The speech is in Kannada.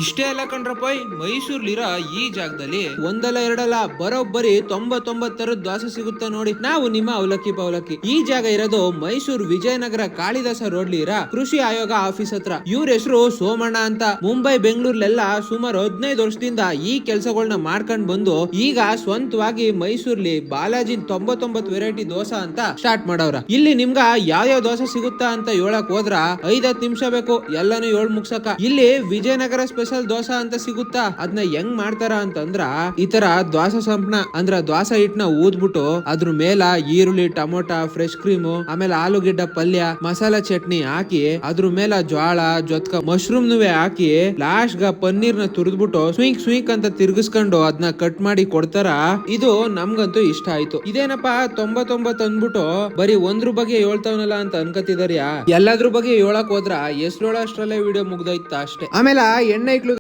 ಇಷ್ಟೇ ಅಲ್ಲ ಕಣ್ರಪ್ಪ, ಮೈಸೂರ್ಲಿರೋ ಈ ಜಾಗದಲ್ಲಿ ಒಂದಲ್ಲ ಎರಡಲ್ಲ ಬರೋಬ್ಬರಿ 99 ದೋಸೆ ಸಿಗುತ್ತೆ ನೋಡಿ. ನಾವು ನಿಮ್ಮ ಅವಲಕ್ಕಿ ಪವಲಕ್ಕಿ. ಈ ಜಾಗ ಇರೋದು ಮೈಸೂರು ವಿಜಯನಗರ ಕಾಳಿದಾಸ ರೋಡ್ಲಿ ಇರೋ ಕೃಷಿ ಆಯೋಗ ಆಫೀಸ್ ಹತ್ರ. ಇವ್ರ ಹೆಸರು ಸೋಮಣ್ಣ ಅಂತ. ಮುಂಬೈ ಬೆಂಗಳೂರ್ಲೆಲ್ಲ ಸುಮಾರು 15 ವರ್ಷದಿಂದ ಈ ಕೆಲಸಗಳನ್ನ ಮಾಡ್ಕೊಂಡ್ ಬಂದು ಈಗ ಸ್ವಂತವಾಗಿ ಮೈಸೂರ್ಲಿ ಬಾಲಾಜಿ 99 ವೆರೈಟಿ ದೋಸೆ ಅಂತ ಸ್ಟಾರ್ಟ್ ಮಾಡವ್ರ. ಇಲ್ಲಿ ನಿಮ್ಗ ಯಾವ ದೋಸೆ ಸಿಗುತ್ತಾ ಅಂತ ಹೇಳಕ್ ಹೋದ್ರ 5-10 ನಿಮಿಷ ಬೇಕು ಎಲ್ಲಾನು ಹೇಳಿ ಮುಗ್ಸಕ. ಇಲ್ಲಿ ವಿಜಯನಗರ ಸ್ಪೆಷಲ್ ದೋಸೆ ಅಂತ ಸಿಗುತ್ತಾ, ಅದನ್ನ ಹೆಂಗ್ ಮಾಡ್ತಾರ ಅಂತಂದ್ರ ಈ ತರ ದೋಸೆ ಸಂಪಣ ಅಂದ್ರ ದೋಸೆ ಹಿಟ್ನ ಊದ್ಬಿಟ್ಟು ಅದ್ರ ಮೇಲ ಈರುಳ್ಳಿ, ಟೊಮೊಟೊ, ಫ್ರೆಶ್ ಕ್ರೀಮು, ಆಮೇಲೆ ಆಲೂಗೆಡ್ಡ ಪಲ್ಯ, ಮಸಾಲಾ ಚಟ್ನಿ ಹಾಕಿ ಅದ್ರ ಮೇಲ ಜ್ವಾಳ ಜೊತ್ಕ ಮಶ್ರೂಮ್ ನುವೆ ಹಾಕಿ ಲಾಸ್ಟ್ ಗ ಪನ್ನೀರ್ ನ ತುರಿದ್ಬಿಟ್ಟು ಸ್ವೀಕ್ ಸ್ವೀಕ್ ಅಂತ ತಿರ್ಗಿಸ್ಕೊಂಡು ಅದನ್ನ ಕಟ್ ಮಾಡಿ ಕೊಡ್ತಾರ. ಇದು ನಮ್ಗಂತೂ ಇಷ್ಟ ಆಯ್ತು. ಇದೇನಪ್ಪಾ 99 ಅಂದ್ಬಿಟ್ಟು ಬರೀ ಒಂದ್ರ ಬಗ್ಗೆ ಹೇಳ್ತಾವನಲ್ಲ ಅಂತ ಅನ್ಕತಿದಾರ್ಯಾ? ಎಲ್ಲಾದ್ರ ಬಗ್ಗೆ ಹೇಳಕ್ ಹೋದ್ರ ಎಷ್ಟ್ರೊಳಷ್ಟ್ರಲ್ಲೇ ವಿಡಿಯೋ ಮುಗ್ದೋಯ್ತ ಅಷ್ಟೇ. ಆಮೇಲೆ ಎಣ್ಣೆ